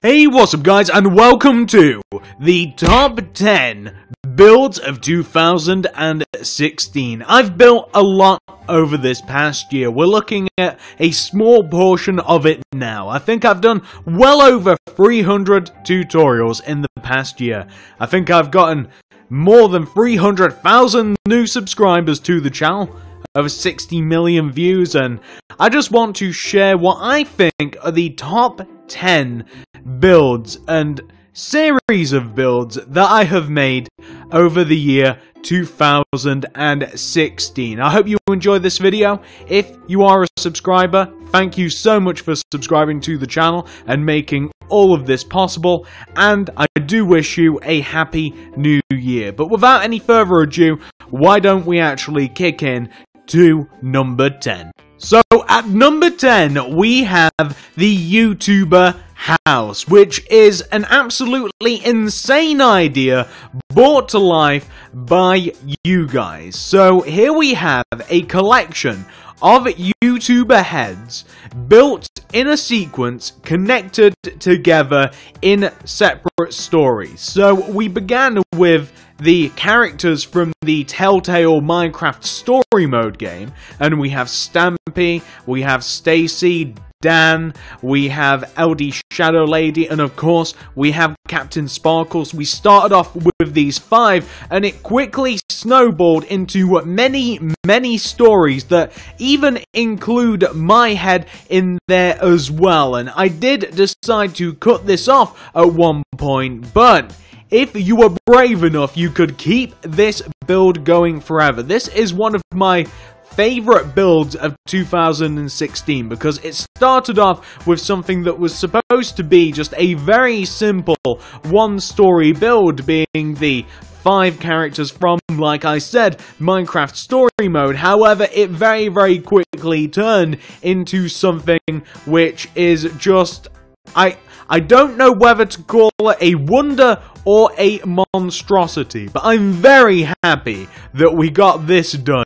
Hey, what's up guys, and welcome to the top 10 builds of 2016. I've built a lot over this past year. We're looking at a small portion of it now. I think I've done well over 300 tutorials in the past year. I think I've gotten more than 300,000 new subscribers to the channel. Over 60 million views, and I just want to share what I think are the top 10 builds and series of builds that I have made over the year 2016. I hope you enjoy this video. If you are a subscriber, thank you so much for subscribing to the channel and making all of this possible, and I do wish you a happy new year. But without any further ado, why don't we actually kick in to number 10. So at number 10 we have the YouTuber house, which is an absolutely insane idea brought to life by you guys. So here we have a collection of YouTuber heads built in a sequence, connected together in separate stories. So we began with the characters from the Telltale Minecraft Story Mode game, and we have Stampy, we have Stacy, Dan, we have LD Shadow Lady, and of course we have Captain Sparkles. We started off with these 5, and it quickly snowballed into many stories that even include my head in there as well. And I did decide to cut this off at one point, but if you were brave enough, you could keep this build going forever. This is one of my favorite builds of 2016 because it started off with something that was supposed to be just a very simple one-story build, being the 5 characters from, like I said, Minecraft Story Mode. However, it very quickly turned into something which is just, I don't know whether to call it a wonder or a monstrosity, but I'm very happy that we got this done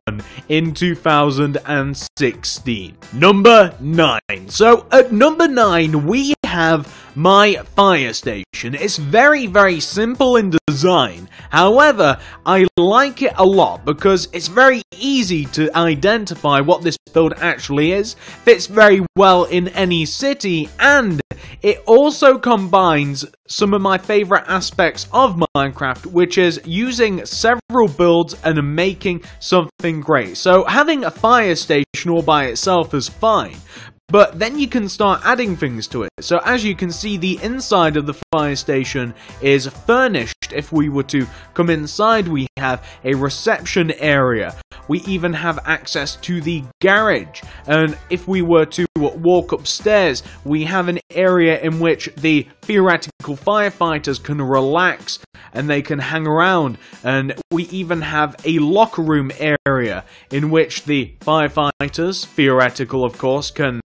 in 2016. Number 9. So at number 9 we have my fire station. It's very simple in design. However, I like it a lot because it's very easy to identify what this build actually is, fits very well in any city, and it also combines some of my favorite aspects of Minecraft, which is using several builds and making something great. So having a fire station all by itself is fine, but then you can start adding things to it. So as you can see, the inside of the fire station is furnished. If we were to come inside, we have a reception area. We even have access to the garage. And if we were to walk upstairs, we have an area in which the theoretical firefighters can relax and they can hang around. And we even have a locker room area in which the firefighters, theoretical of course, can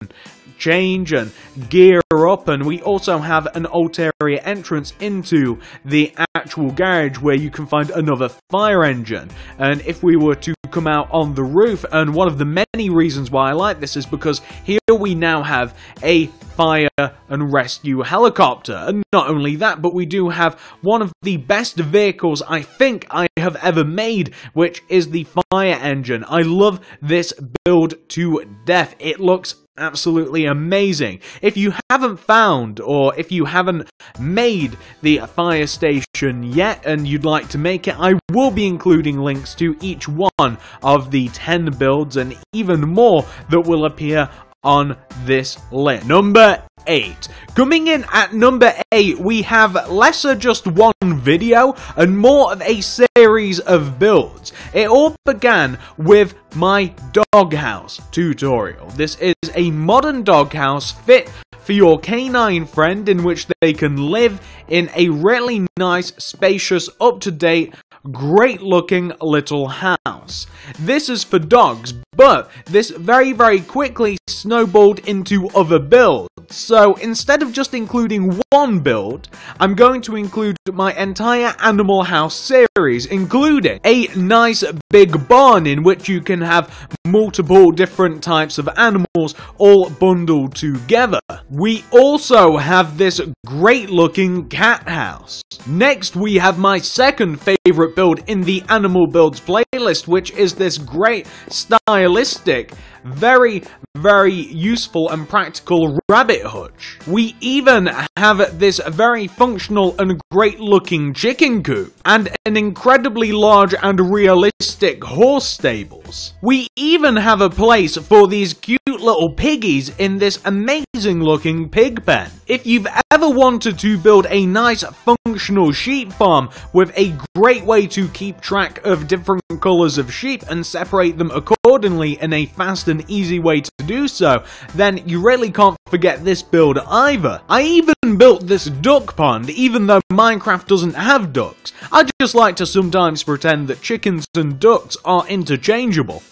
change and gear up, and we also have an ulterior entrance into the actual garage where you can find another fire engine. And if we were to come out on the roof, and one of the many reasons why I like this is because here we now have a fire and rescue helicopter, and not only that, but we do have one of the best vehicles I think I have ever made, which is the fire engine. I love this build to death. It looks absolutely amazing. If you haven't found, or if you haven't made the fire station yet and you'd like to make it, I will be including links to each one of the 10 builds and even more that will appear on this list. Number 8. Coming in at number 8, we have lesser just one video and more of a series of builds. It all began with my doghouse tutorial. This is a modern doghouse fit for your canine friend, in which they can live in a really nice, spacious, up-to-date, great-looking little house. This is for dogs, but this very quickly snowballed into other builds. builds. So instead of just including one build, I'm going to include my entire Animal House series, including a nice big barn in which you can have multiple different types of animals all bundled together. We also have this great looking cat house. Next, we have my second favorite build in the Animal Builds playlist, which is this great stylistic, very useful and practical rabbit hutch. We even have this very functional and great looking chicken coop, and an incredibly large and realistic horse stables. We even have a place for these cute little piggies in this amazing looking pig pen. If you've ever wanted to build a nice functional sheep farm with a great way to keep track of different colours of sheep and separate them accordingly in a fast and easy way to do so, then you really can't forget this build either. I even built this duck pond, even though Minecraft doesn't have ducks. I just like to sometimes pretend that chickens and ducks are interchangeable.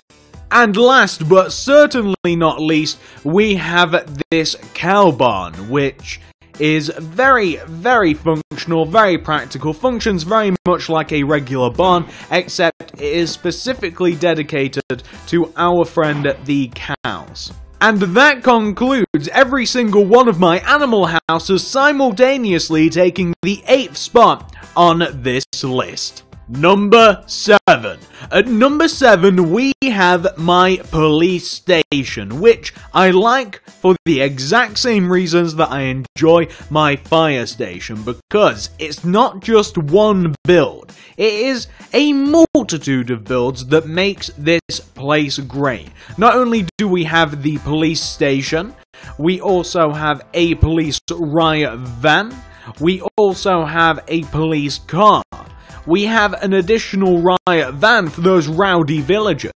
And last but certainly not least, we have this cow barn, which is very functional, very practical, functions very much like a regular barn, except it is specifically dedicated to our friend the cows. And that concludes every single one of my animal houses simultaneously taking the 8th spot on this list. Number 7. At number 7, we have my police station, which I like for the exact same reasons that I enjoy my fire station, because it's not just one build. It is a multitude of builds that makes this place great. Not only do we have the police station, we also have a police riot van, we also have a police car. We have an additional riot van for those rowdy villagers.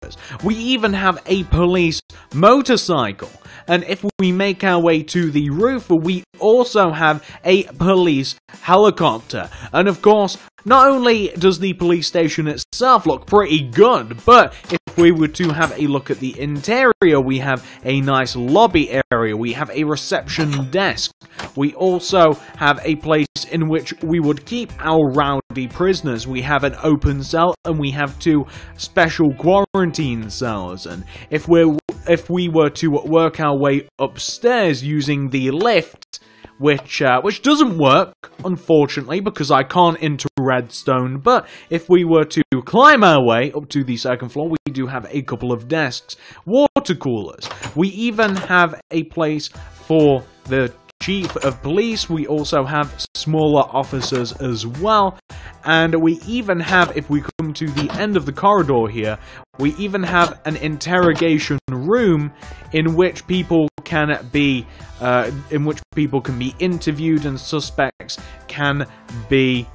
We even have a police motorcycle. And if we make our way to the roof, we also have a police helicopter. And of course, not only does the police station itself look pretty good, but if we were to have a look at the interior, we have a nice lobby area, we have a reception desk, we also have a place in which we would keep our rowdy prisoners, we have an open cell, and we have 2 special quarantine cells. And if we were to work our way upstairs using the lift, which doesn't work, unfortunately, because I can't enter redstone, but if we were to climb our way up to the 2nd floor, we do have a couple of desks, water coolers. We even have a place for the chief of police. We also have smaller officers as well, and we even have, if we come to the end of the corridor here, we even have an interrogation room in which people can be interviewed, and suspects can be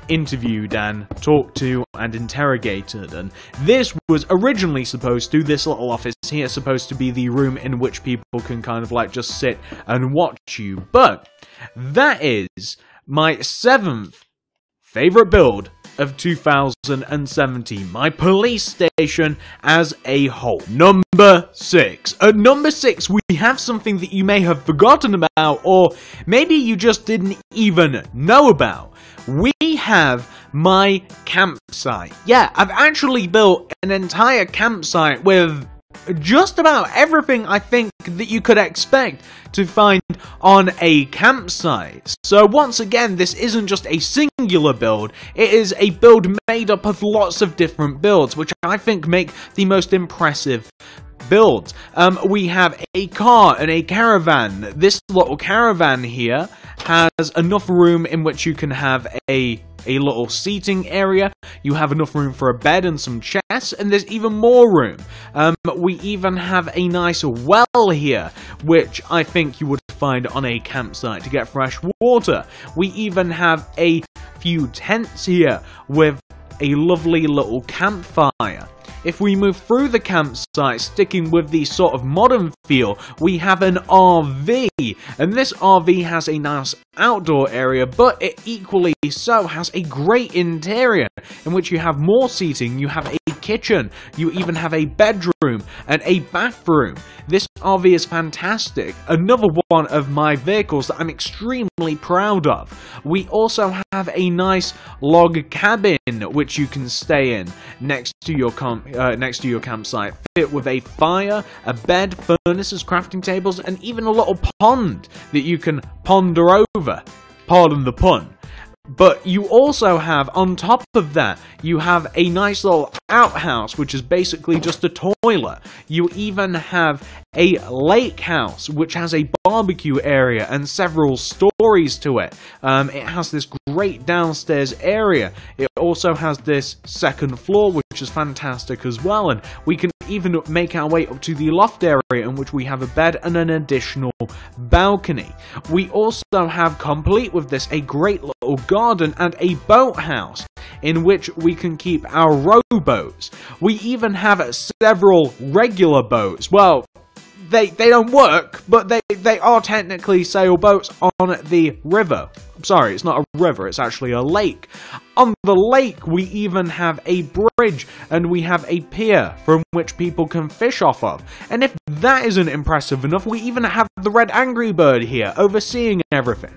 interviewed and talked to and interrogated. And this was originally this little office here, supposed to be the room in which people can kind of like just sit and watch you. But that is my 7th favorite build of 2017, my police station as a whole. Number 6. At number 6, we have something that you may have forgotten about, or maybe you just didn't even know about. We have my campsite. Yeah, I've actually built an entire campsite with just about everything I think that you could expect to find on a campsite. So once again, this isn't just a singular build, it is a build made up of lots of different builds, which I think make the most impressive builds. We have a car and a caravan. This little caravan here has enough room in which you can have a little seating area. You have enough room for a bed and some chests, and there's even more room. We even have a nice well here, which I think you would find on a campsite to get fresh water. We even have a few tents here with a lovely little campfire. If we move through the campsite, sticking with the sort of modern feel, we have an RV, and this RV has a nice outdoor area, but it equally so has a great interior in which you have more seating, you have a kitchen, you even have a bedroom and a bathroom. This RV is fantastic. Another one of my vehicles that I'm extremely proud of. We also have a nice log cabin which you can stay in next to your campsite, fit with a fire, a bed, furnaces, crafting tables, and even a little pond that you can ponder over. Pardon the pun. But you also have, on top of that, you have a nice little outhouse, which is basically just a toilet. You even have a lake house, which has a barbecue area and several stories to it. It has this great downstairs area. It also has this second floor, which is fantastic as well. And we can even make our way up to the loft area, in which we have a bed and an additional balcony. We also have, complete with this, a great little garden and a boathouse in which we can keep our rowboats. We even have several regular boats. Well, they don't work, but they are technically sailboats on the river. Sorry, it's not a river, it's actually a lake. On the lake, we even have a bridge, and we have a pier from which people can fish off of. And if that isn't impressive enough, we even have the red angry bird here, overseeing everything.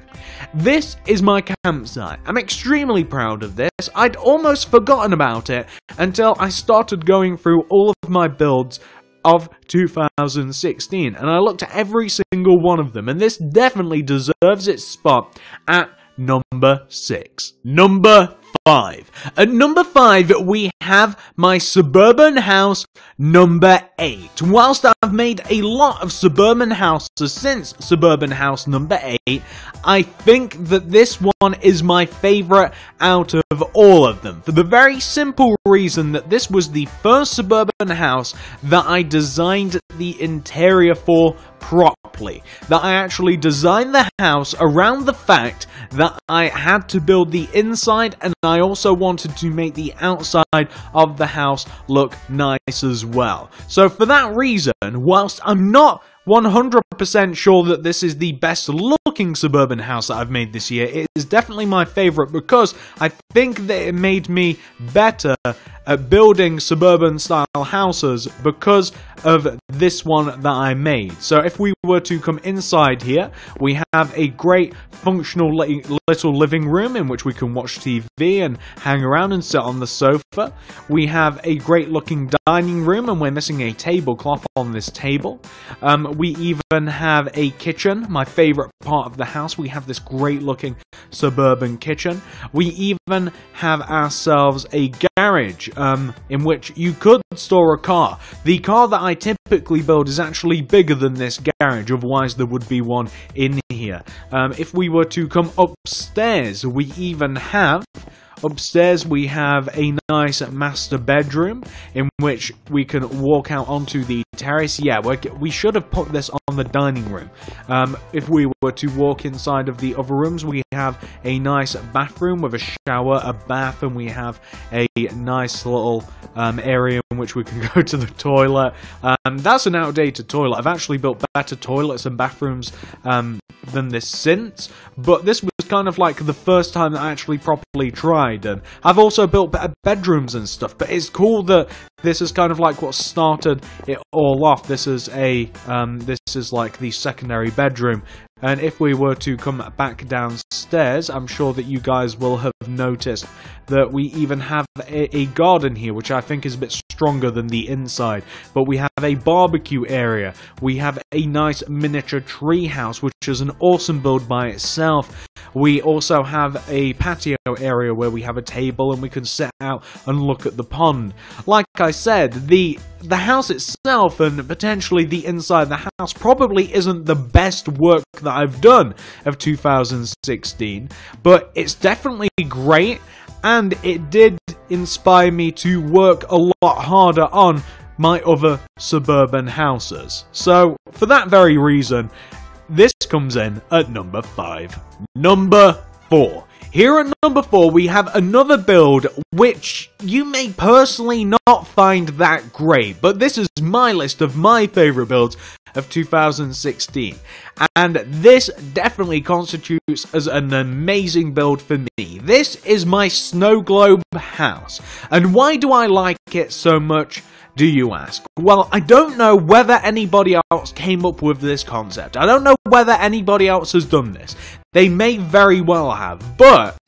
This is my campsite. I'm extremely proud of this. I'd almost forgotten about it until I started going through all of my builds of 2016, and I looked at every single one of them, and this definitely deserves its spot at number 6. Number 5. At number 5, we have my suburban house number 8. Whilst I've made a lot of suburban houses since suburban house number 8, I think that this one is my favourite out of all of them, for the very simple reason that this was the first suburban house that I designed the interior for properly. That I actually designed the house around the fact that I had to build the inside, and I also wanted to make the outside of the house look nice as well. So for that reason, whilst I'm not 100% sure that this is the best looking suburban house that I've made this year, it is definitely my favourite because I think that it made me better at building suburban style houses because of this one that I made. So if we were to come inside here, we have a great functional little living room in which we can watch TV and hang around and sit on the sofa. We have a great looking dining room, and we're missing a tablecloth on this table. We even have a kitchen, my favourite part of the house. We have this great looking suburban kitchen. We even have ourselves a garage in which you could store a car. The car that I typically build is actually bigger than this garage, otherwise there would be one in here. If we were to come upstairs, we even have upstairs we have a nice master bedroom in which we can walk out onto the terrace. Yeah, we should have put this on the dining room. If we were to walk inside of the other rooms, we have a nice bathroom with a shower, a bath, and we have a nice little area in which we can go to the toilet. That's an outdated toilet. I've actually built better toilets and bathrooms than this since, but this was kind of like the first time that I actually properly tried, and I've also built better bedrooms and stuff, but it's cool that this is kind of like what started it all off. This is like the secondary bedroom. And if we were to come back downstairs, I'm sure that you guys will have noticed that we even have a garden here, which I think is a bit stronger than the inside. But we have a barbecue area. We have a nice miniature tree house, which is an awesome build by itself. We also have a patio area where we have a table and we can sit out and look at the pond. Like I said, the house itself and potentially the inside of the house probably isn't the best work that I've done of 2016, but it's definitely great, and it did inspire me to work a lot harder on my other suburban houses. So for that very reason, this comes in at number 5. Number 4 Here at number 4, we have another build which you may personally not find that great, but this is my list of my favourite builds of 2016, and this definitely constitutes as an amazing build for me. This is my snow globe house, and why do I like it so much, do you ask? Well, I don't know whether anybody else came up with this concept. I don't know whether anybody else has done this. They may very well have, but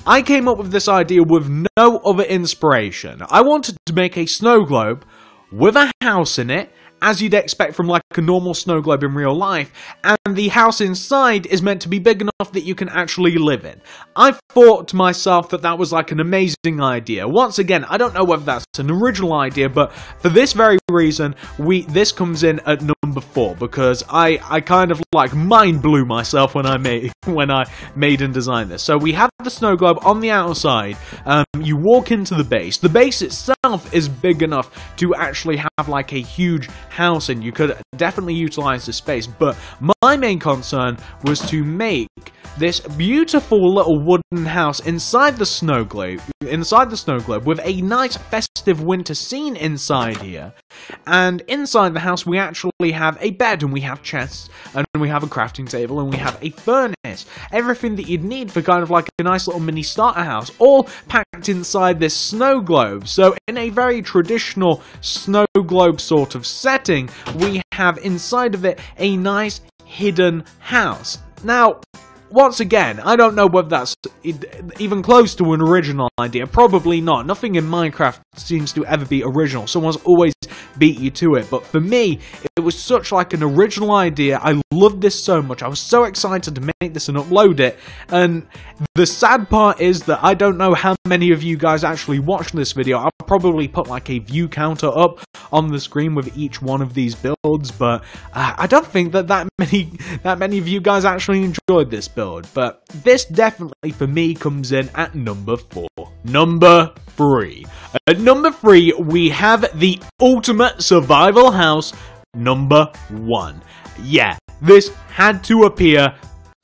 I came up with this idea with no other inspiration. I wanted to make a snow globe with a house in it, as you'd expect from like a normal snow globe in real life, and the house inside is meant to be big enough that you can actually live in. I thought to myself that that was like an amazing idea. Once again, I don't know whether that's an original idea, but for this very reason, this comes in at number 4, because I kind of like mind blew myself when I made and designed this. So we have the snow globe on the outside. You walk into the base. The base itself is big enough to actually have like a huge house, and you could definitely utilize the space, but my main concern was to make this beautiful little wooden house inside the snow globe with a nice festive winter scene inside here. And inside the house we actually have a bed, and we have chests, and we have a crafting table, and we have a furnace. Everything that you'd need for kind of like a nice little mini starter house, all packed inside this snow globe. So in a very traditional snow globe sort of setting, we have inside of it a nice hidden house. Now, once again, I don't know whether that's even close to an original idea. Probably not. Nothing in Minecraft seems to ever be original. Someone's always beat you to it. But for me, it was such like an original idea. I loved this so much. I was so excited to make this and upload it. And the sad part is that I don't know how many of you guys actually watched this video. I'll probably put like a view counter up on the screen with each one of these builds, but I don't think that many of you guys actually enjoyed this build. But this definitely for me comes in at number 4. Number 3. At number 3 we have the ultimate survival house, number 1. Yeah, this had to appear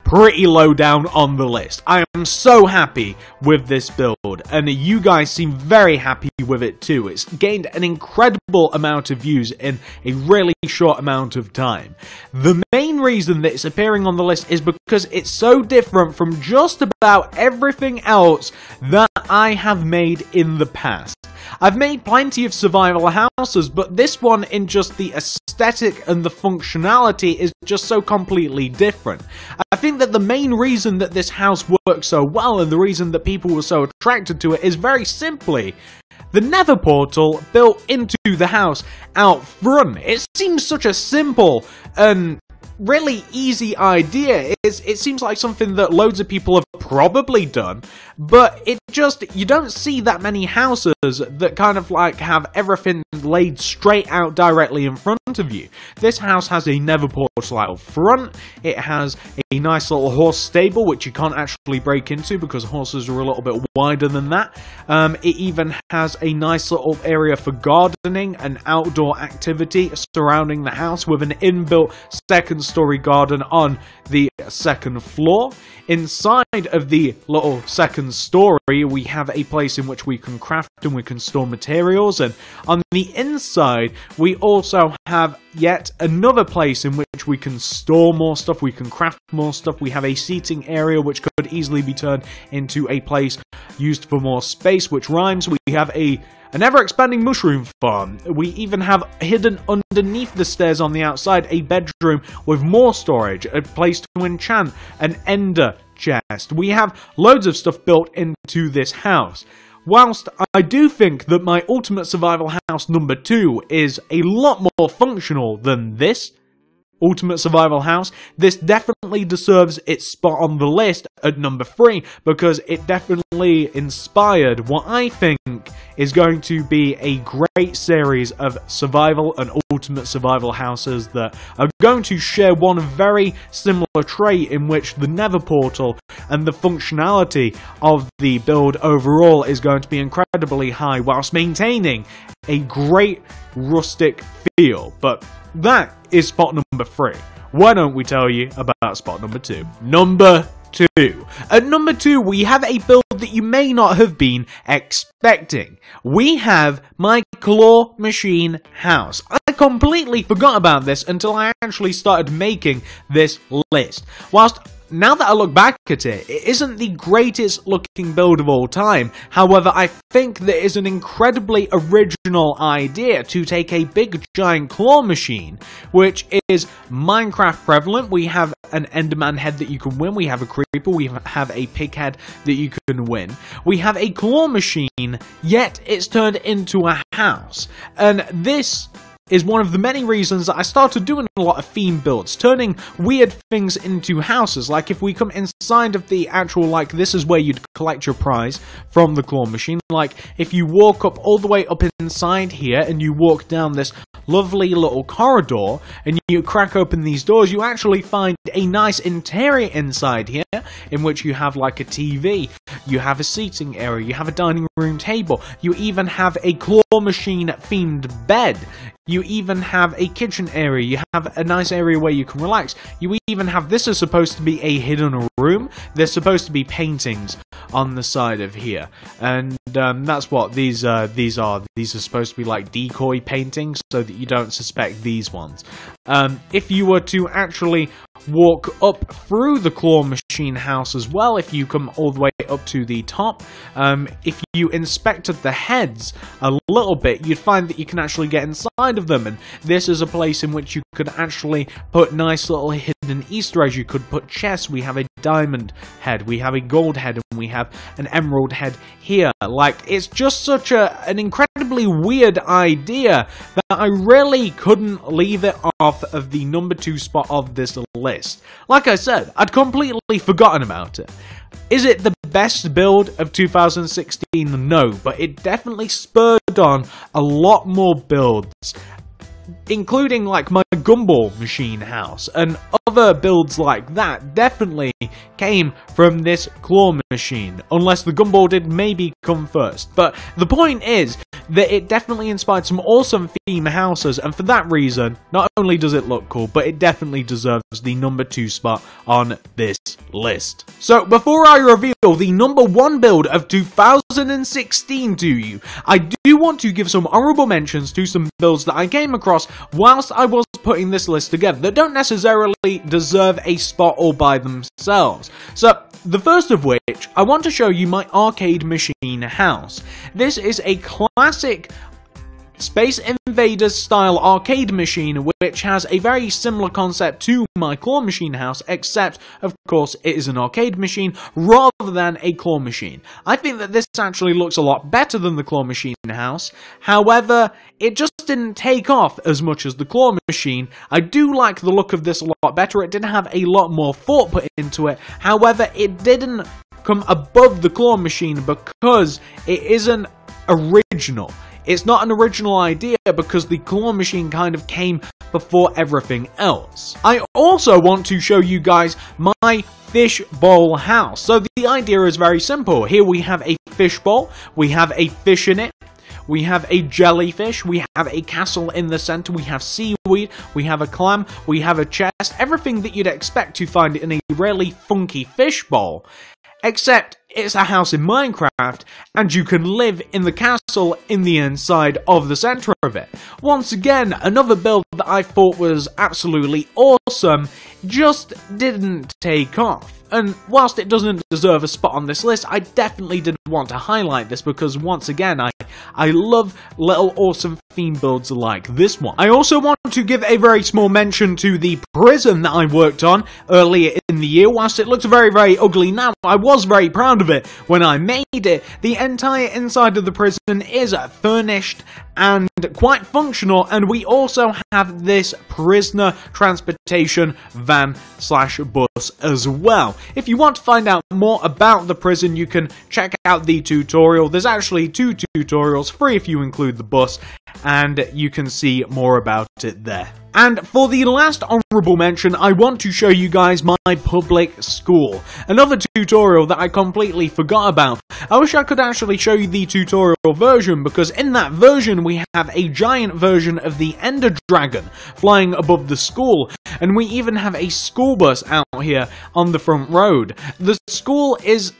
pretty low down on the list. I am so happy with this build, and you guys seem very happy with it too. It's gained an incredible amount of views in a really short amount of time. The main reason that it's appearing on the list is because it's so different from just about everything else that I have made in the past. I've made plenty of survival houses, but this one, in just the aesthetic and the functionality, is just so completely different. I think that the main reason that this house works so well, and the reason that people were so attracted to it, is very simply the nether portal built into the house out front. It seems such a simple and really easy idea. It seems like something that loads of people have probably done, but you don't see that many houses that kind of like have everything laid straight out directly in front of you. This house has a nether portal out front. It has a nice little horse stable, which you can't actually break into because horses are a little bit wider than that. It even has a nice little area for gardening and outdoor activity surrounding the house, with an inbuilt second-story garden on the second floor. Inside of the little second story, we have a place in which we can craft and we can store materials, and on the inside we also have yet another place in which we can store more stuff, we can craft more stuff. We have a seating area which could easily be turned into a place used for more space, which rhymes. We have an ever-expanding mushroom farm. We even have hidden underneath the stairs on the outside a bedroom with more storage, a place to enchant, an ender chest. We have loads of stuff built into this house. Whilst I do think that my ultimate survival house number 2 is a lot more functional than this ultimate survival house, this definitely deserves its spot on the list at number 3, because it definitely inspired what I think is going to be a great series of survival and ultimate survival houses that are going to share one very similar trait, in which the nether portal and the functionality of the build overall is going to be incredibly high, whilst maintaining a great rustic feel. But that is spot number 3. Why don't we tell you about spot number 2? Number 2. At number 2, we have a build that you may not have been expecting. We have my claw machine house. I completely forgot about this until I actually started making this list. Whilst now that I look back at it, it isn't the greatest looking build of all time. However, I think that is an incredibly original idea to take a big giant claw machine, which is Minecraft prevalent. We have an Enderman head that you can win, we have a creeper, we have a pig head that you can win. We have a claw machine, yet it's turned into a house. And this is one of the many reasons that I started doing a lot of theme builds, turning weird things into houses. Like if we come inside of the actual, like this is where you'd collect your prize from the claw machine. Like if you walk up all the way up inside here and you walk down this lovely little corridor and you crack open these doors, you actually find a nice interior inside here in which you have like a TV, you have a seating area, you have a dining room table, you even have a claw machine themed bed. You even have a kitchen area, you have a nice area where you can relax. You even have, this is supposed to be a hidden room. There's supposed to be paintings on the side of here. And that's what these are. These are supposed to be like decoy paintings so that you don't suspect these ones. If you were to actually walk up through the claw machine house as well, if you come all the way up to the top, if you inspected the heads a little bit, you'd find that you can actually get inside of them, and this is a place in which you could actually put nice little hidden Easter eggs. You could put chests. We have a diamond head, we have a gold head, and we have an emerald head here. Like, it's just such an incredibly weird idea that I really couldn't leave it off of the number 2 spot of this list. Like I said, I'd completely forgotten about it. Is it the best build of 2016? No, but it definitely spurred on a lot more builds, including like my gumball machine house, and other builds like that definitely came from this claw machine, unless the gumball did maybe come first. But the point is that it definitely inspired some awesome theme houses, and for that reason, not only does it look cool, but it definitely deserves the number 2 spot on this list. So before I reveal the number 1 build of 2016 to you, I do want to give some honorable mentions to some builds that I came across whilst I was putting this list together that don't necessarily deserve a spot all by themselves. So the first of which, I want to show you my arcade machine house. This is a classic Space Invaders style arcade machine, which has a very similar concept to my claw machine house, except of course it is an arcade machine rather than a claw machine. I think that this actually looks a lot better than the claw machine house. However, it just didn't take off as much as the claw machine. I do like the look of this a lot better. It did have a lot more thought put into it. However, it didn't come above the claw machine because it isn't original. It's not an original idea because the claw machine kind of came before everything else. I also want to show you guys my fishbowl house. So the idea is very simple. Here we have a fishbowl, we have a fish in it, we have a jellyfish, we have a castle in the center, we have seaweed, we have a clam, we have a chest, everything that you'd expect to find in a really funky fishbowl. Except it's a house in Minecraft, and you can live in the castle in the inside of the center of it. Once again, another build that I thought was absolutely awesome, just didn't take off. And whilst it doesn't deserve a spot on this list, I definitely did want to highlight this because once again, I love little awesome theme builds like this one. I also want to give a very small mention to the prison that I worked on earlier in the year. Whilst it looks very, very ugly now, I was very proud of it when I made it. The entire inside of the prison is furnished and quite functional, and we also have this prisoner transportation van slash bus as well. If you want to find out more about the prison, you can check out the tutorial. There's actually 2 tutorials, free if you include the bus, and you can see more about it there. And for the last honourable mention, I want to show you guys my public school. Another tutorial that I completely forgot about. I wish I could actually show you the tutorial version, because in that version we have a giant version of the Ender Dragon flying above the school, and we even have a school bus out here on the front road. The school is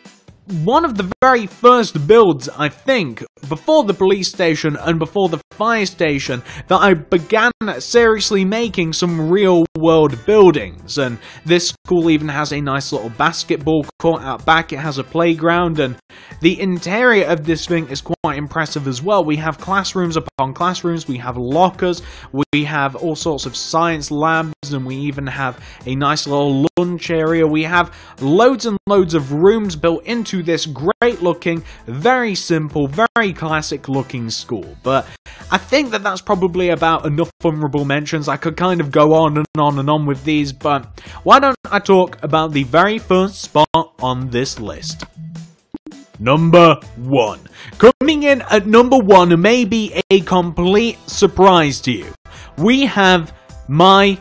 one of the very first builds, I think, before the police station and before the fire station, that I began seriously making some real world buildings. And this school even has a nice little basketball court out back, it has a playground, and the interior of this thing is quite impressive as well. We have classrooms upon classrooms, we have lockers, we have all sorts of science labs, and we even have a nice little lunch area. We have loads and loads of rooms built into this great looking, very simple, very classic looking school. But I think that that's probably about enough honourable mentions. I could kind of go on and on and on with these, but why don't I talk about the very first spot on this list? Number 1. Coming in at number 1 may be a complete surprise to you. We have my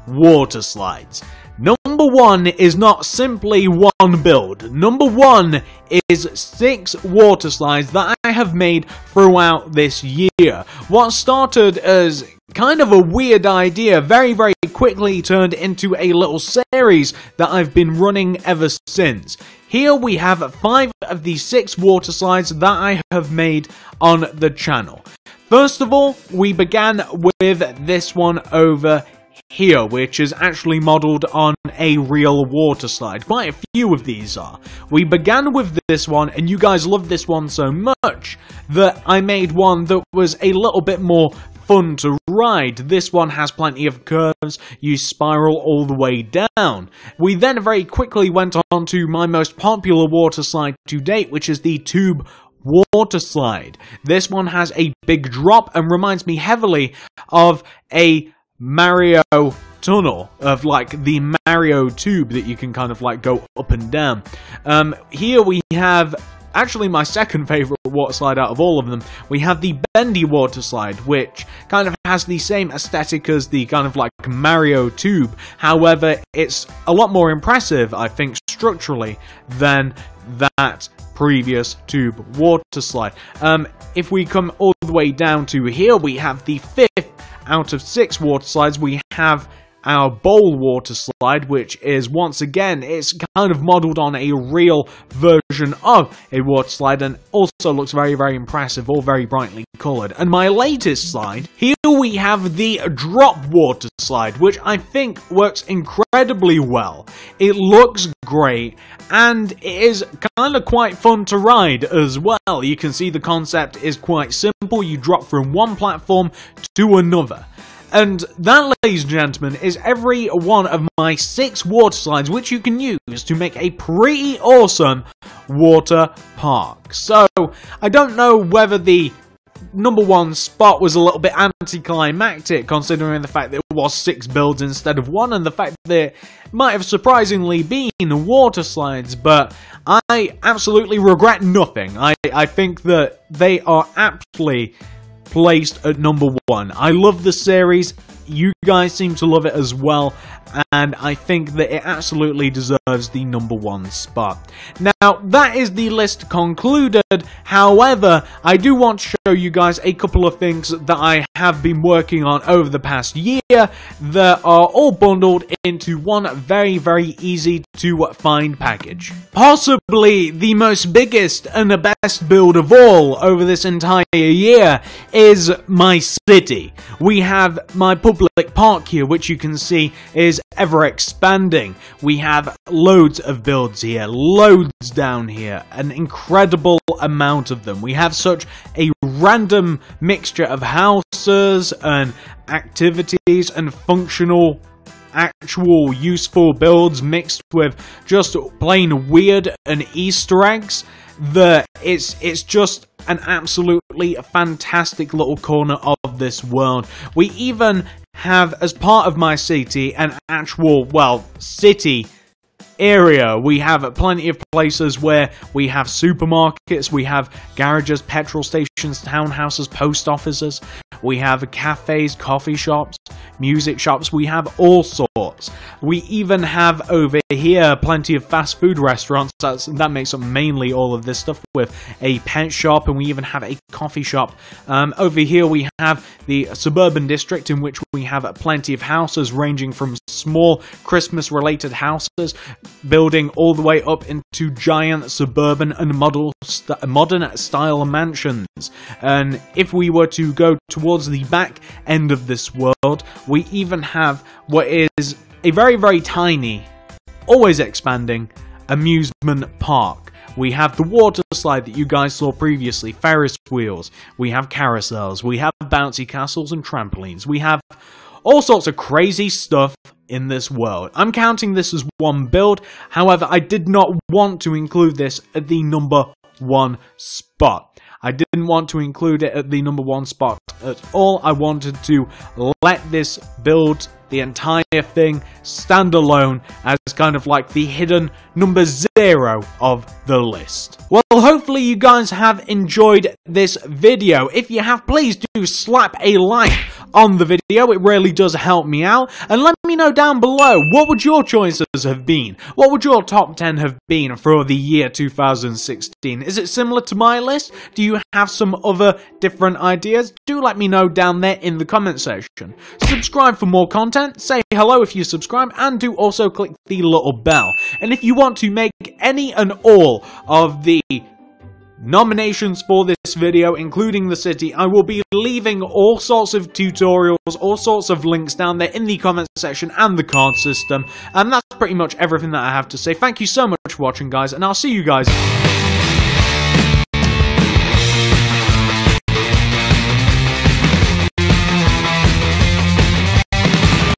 water slides. Number 1 is not simply one build. Number 1 is 6 water slides that I have made throughout this year. What started as kind of a weird idea very quickly turned into a little series that I've been running ever since. Here we have 5 of the 6 water slides that I have made on the channel. First of all, we began with this one over here, which is actually modelled on a real water slide. Quite a few of these are. We began with this one, and you guys loved this one so much that I made one that was a little bit more fun to ride. This one has plenty of curves, you spiral all the way down. We then very quickly went on to my most popular water slide to date, which is the tube water slide. This one has a big drop and reminds me heavily of a Mario tunnel, of like the Mario tube that you can kind of like go up and down. Here we have actually my second favourite water slide out of all of them. We have the bendy water slide, which kind of has the same aesthetic as the kind of like Mario tube. However, it's a lot more impressive, I think, structurally than that previous tube water slide. If we come all the way down to here, we have the 5th out of 6 water slides. We have our bowl water slide, which is, once again, it's kind of modelled on a real version of a water slide, and also looks very impressive, all very brightly coloured. And my latest slide, here we have the drop water slide, which I think works incredibly well. It looks great, and it is kind of quite fun to ride as well. You can see the concept is quite simple. You drop from one platform to another. And that, ladies and gentlemen, is every one of my 6 water slides, which you can use to make a pretty awesome water park. So, I don't know whether the number 1 spot was a little bit anticlimactic, considering the fact that it was 6 builds instead of 1, and the fact that it might have surprisingly been water slides, but I absolutely regret nothing. I think that they are aptly placed at number 1. I love the series, you guys seem to love it as well, and I think that it absolutely deserves the number 1 spot. Now, that is the list concluded. However, I do want to show you guys a couple of things that I have been working on over the past year that are all bundled into one very easy to find package. Possibly the most biggest and the best build of all over this entire year is my city. We have my public park here, which you can see is ever expanding. We have loads of builds here, loads down here, an incredible amount of them. We have such a random mixture of houses and activities and functional, actual useful builds mixed with just plain weird and Easter eggs that it's just an absolutely fantastic little corner of this world. We even have, as part of my city, an actual, well, city area. We have plenty of places where we have supermarkets, we have garages, petrol stations, townhouses, post offices. we have cafes, coffee shops, music shops, we have all sorts. We even have over here plenty of fast food restaurants, that makes up mainly all of this stuff, with a pet shop, and we even have a coffee shop. Over here we have the suburban district, in which we have plenty of houses ranging from small Christmas related houses building all the way up into giant suburban and modern style mansions. And if we were to go towards the back end of this world, we even have what is a very, very tiny, always expanding amusement park. We have the water slide that you guys saw previously, Ferris wheels, we have carousels, we have bouncy castles and trampolines, we have all sorts of crazy stuff in this world. I'm counting this as one build, however, I did not want to include this at the number 1 spot. I didn't want to include it at the number 1 spot at all. I wanted to let this build, the entire thing, stand alone as kind of like the hidden number 0 of the list. Well, hopefully you guys have enjoyed this video. If you have, please do slap a like on the video. It really does help me out. And let me know down below, what would your choices have been? What would your top 10 have been for the year 2016? Is it similar to my list? Do you have some other different ideas? Do let me know down there in the comment section. Subscribe for more content, say hello if you subscribe, and do also click the little bell. And if you want to make any and all of the nominations for this video, including the city, I will be leaving all sorts of tutorials, all sorts of links down there in the comment section and the card system. And that's pretty much everything that I have to say. Thank you so much for watching, guys, and I'll see you guys